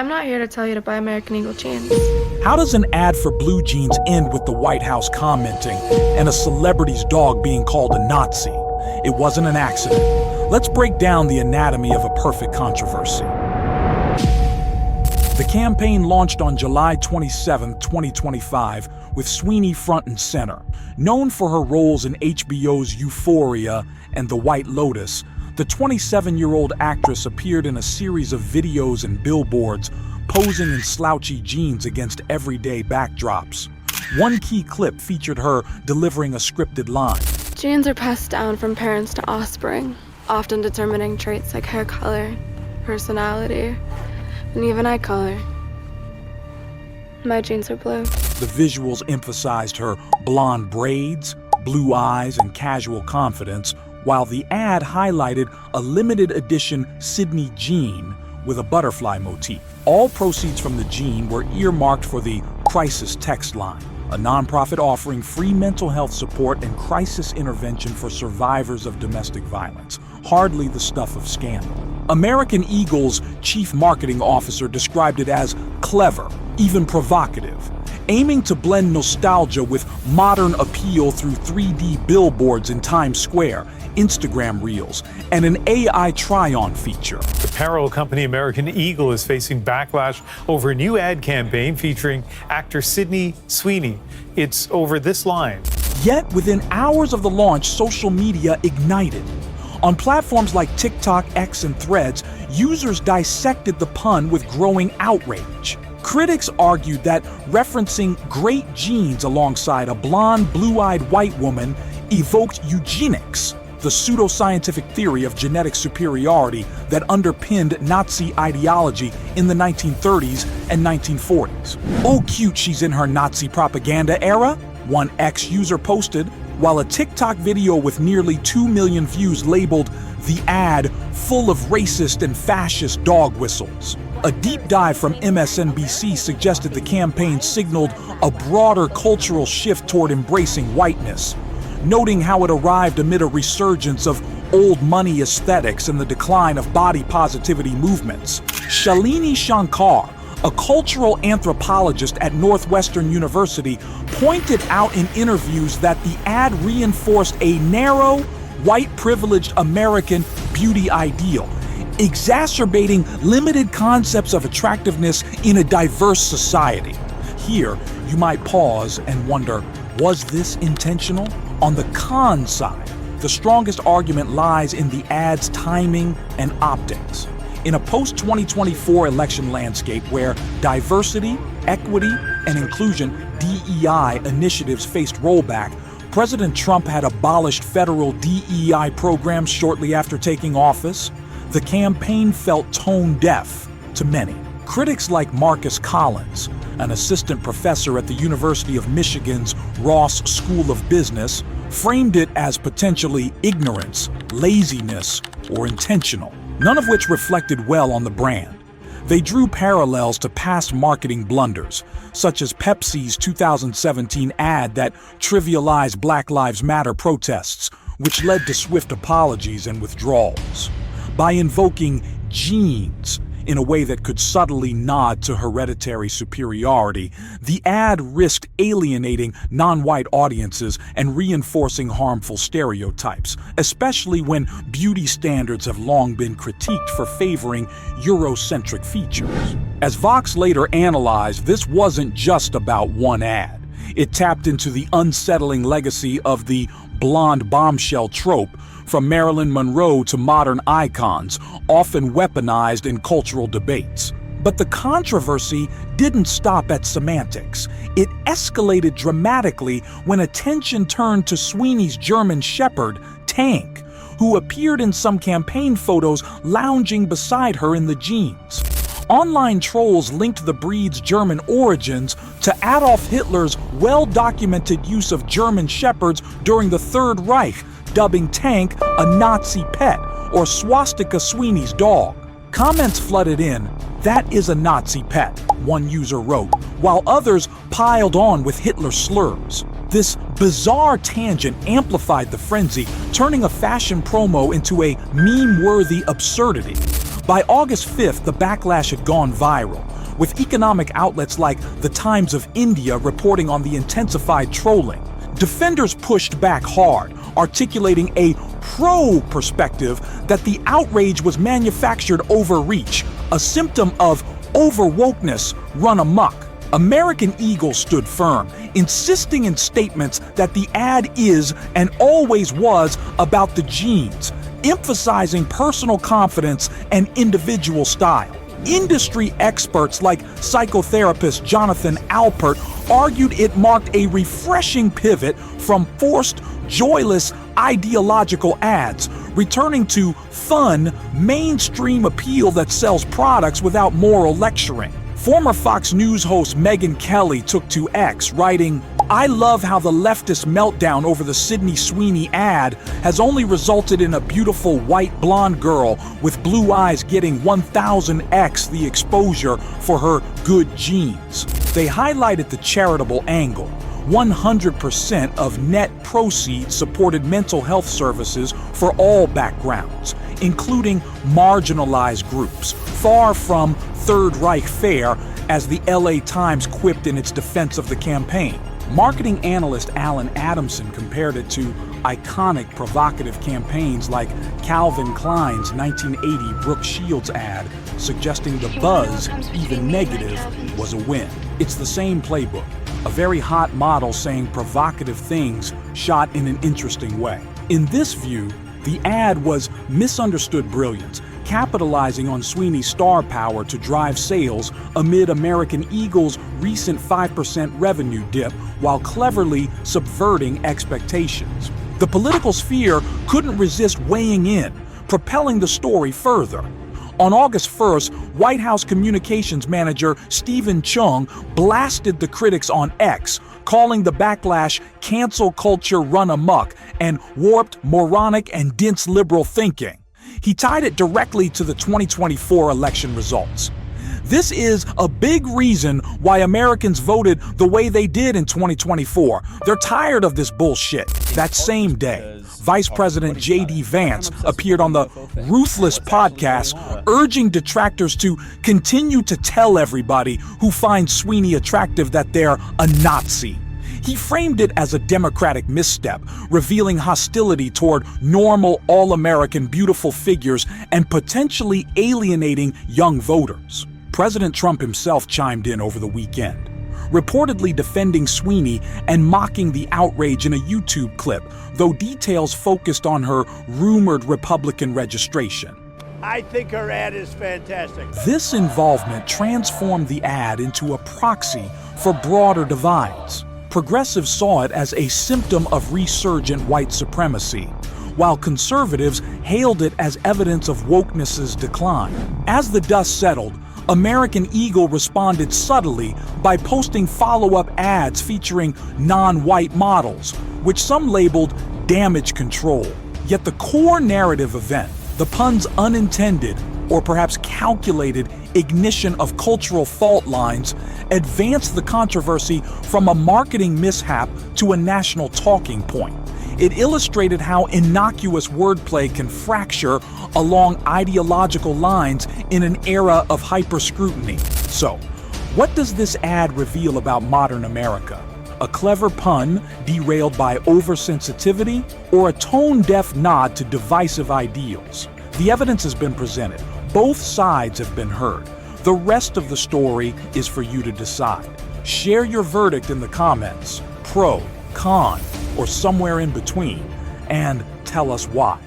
I'm not here to tell you to buy American Eagle jeans. How does an ad for blue jeans end with the White House commenting and a celebrity's dog being called a Nazi? It wasn't an accident. Let's break down the anatomy of a perfect controversy. The campaign launched on July 27, 2025, with Sweeney front and center. Known for her roles in HBO's Euphoria and The White Lotus, the 27-year-old actress appeared in a series of videos and billboards, posing in slouchy jeans against everyday backdrops. One key clip featured her delivering a scripted line. Genes are passed down from parents to offspring, often determining traits like hair color, personality, and even eye color. My genes are blue. The visuals emphasized her blonde braids, blue eyes, and casual confidence, while the ad highlighted a limited edition Sydney jean with a butterfly motif. All proceeds from the jean were earmarked for the Crisis Text Line, a nonprofit offering free mental health support and crisis intervention for survivors of domestic violence. Hardly the stuff of scandal. American Eagle's chief marketing officer described it as clever, even provocative, aiming to blend nostalgia with modern appeal through 3D billboards in Times Square, Instagram Reels, and an AI try-on feature. The apparel company American Eagle is facing backlash over a new ad campaign featuring actor Sydney Sweeney. It's over this line. Yet, within hours of the launch, social media ignited. On platforms like TikTok, X, and Threads, users dissected the pun with growing outrage. Critics argued that referencing great genes alongside a blonde, blue-eyed white woman evoked eugenics, the pseudoscientific theory of genetic superiority that underpinned Nazi ideology in the 1930s and 1940s. Oh, cute, she's in her Nazi propaganda era, one X-user posted, while a TikTok video with nearly 2 million views labeled the ad full of racist and fascist dog whistles. A deep dive from MSNBC suggested the campaign signaled a broader cultural shift toward embracing whiteness, noting how it arrived amid a resurgence of old money aesthetics and the decline of body positivity movements. Shalini Shankar, a cultural anthropologist at Northwestern University, pointed out in interviews that the ad reinforced a narrow, white privileged American beauty ideal, exacerbating limited concepts of attractiveness in a diverse society. Here, you might pause and wonder, was this intentional? On the con side, the strongest argument lies in the ad's timing and optics. In a post-2024 election landscape where diversity, equity, and inclusion (DEI) initiatives faced rollback, President Trump had abolished federal DEI programs shortly after taking office. The campaign felt tone-deaf to many. Critics like Marcus Collins, an assistant professor at the University of Michigan's Ross School of Business, framed it as potentially ignorance, laziness, or intentional, none of which reflected well on the brand. They drew parallels to past marketing blunders, such as Pepsi's 2017 ad that trivialized Black Lives Matter protests, which led to swift apologies and withdrawals. By invoking genes in a way that could subtly nod to hereditary superiority, the ad risked alienating non-white audiences and reinforcing harmful stereotypes, especially when beauty standards have long been critiqued for favoring Eurocentric features. As Vox later analyzed, this wasn't just about one ad. It tapped into the unsettling legacy of the blonde bombshell trope, from Marilyn Monroe to modern icons, often weaponized in cultural debates. But the controversy didn't stop at semantics. It escalated dramatically when attention turned to Sweeney's German Shepherd, Tank, who appeared in some campaign photos lounging beside her in the jeans. Online trolls linked the breed's German origins to Adolf Hitler's well-documented use of German Shepherds during the Third Reich, dubbing Tank a Nazi pet or Swastika Sweeney's dog. Comments flooded in, "That is a Nazi pet," one user wrote, while others piled on with Hitler slurs. This bizarre tangent amplified the frenzy, turning a fashion promo into a meme-worthy absurdity. By August 5th, the backlash had gone viral, with economic outlets like the Times of India reporting on the intensified trolling. Defenders pushed back hard, articulating a pro-perspective that the outrage was manufactured overreach, a symptom of over-wokeness run amok. American Eagle stood firm, insisting in statements that the ad is and always was about the genes, emphasizing personal confidence and individual style. Industry experts like psychotherapist Jonathan Alpert argued it marked a refreshing pivot from forced, joyless, ideological ads, returning to fun, mainstream appeal that sells products without moral lecturing. Former Fox News host Megyn Kelly took to X, writing, "I love how the leftist meltdown over the Sydney Sweeney ad has only resulted in a beautiful white blonde girl with blue eyes getting 1000x the exposure for her good genes." They highlighted the charitable angle. 100% of net proceeds supported mental health services for all backgrounds, including marginalized groups, far from Third Reich fare, as the LA Times quipped in its defense of the campaign. Marketing analyst Alan Adamson compared it to iconic provocative campaigns like Calvin Klein's 1980 Brooke Shields ad, suggesting the buzz, even negative, was a win. It's the same playbook, a very hot model saying provocative things shot in an interesting way. In this view, the ad was misunderstood brilliance, capitalizing on Sweeney's star power to drive sales amid American Eagle's recent 5% revenue dip while cleverly subverting expectations. The political sphere couldn't resist weighing in, propelling the story further. On August 1st, White House communications manager Stephen Chung blasted the critics on X, calling the backlash cancel culture run amok and warped, moronic, and dense liberal thinking. He tied it directly to the 2024 election results. This is a big reason why Americans voted the way they did in 2024. They're tired of this bullshit. That same day, Vice President J.D. Vance appeared on the Ruthless podcast, urging detractors to continue to tell everybody who finds Sweeney attractive that they're a Nazi. He framed it as a Democratic misstep, revealing hostility toward normal, all-American, beautiful figures and potentially alienating young voters. President Trump himself chimed in over the weekend, reportedly defending Sweeney and mocking the outrage in a YouTube clip, though details focused on her rumored Republican registration. I think her ad is fantastic. This involvement transformed the ad into a proxy for broader divides. Progressives saw it as a symptom of resurgent white supremacy, while conservatives hailed it as evidence of wokeness's decline. As the dust settled, American Eagle responded subtly by posting follow-up ads featuring non-white models, which some labeled damage control. Yet the core narrative event, the pun's unintended, or perhaps calculated ignition of cultural fault lines, advanced the controversy from a marketing mishap to a national talking point. It illustrated how innocuous wordplay can fracture along ideological lines in an era of hyper-scrutiny. So, what does this ad reveal about modern America? A clever pun derailed by oversensitivity, or a tone-deaf nod to divisive ideals? The evidence has been presented. Both sides have been heard. The rest of the story is for you to decide. Share your verdict in the comments, pro, con, or somewhere in between, and tell us why.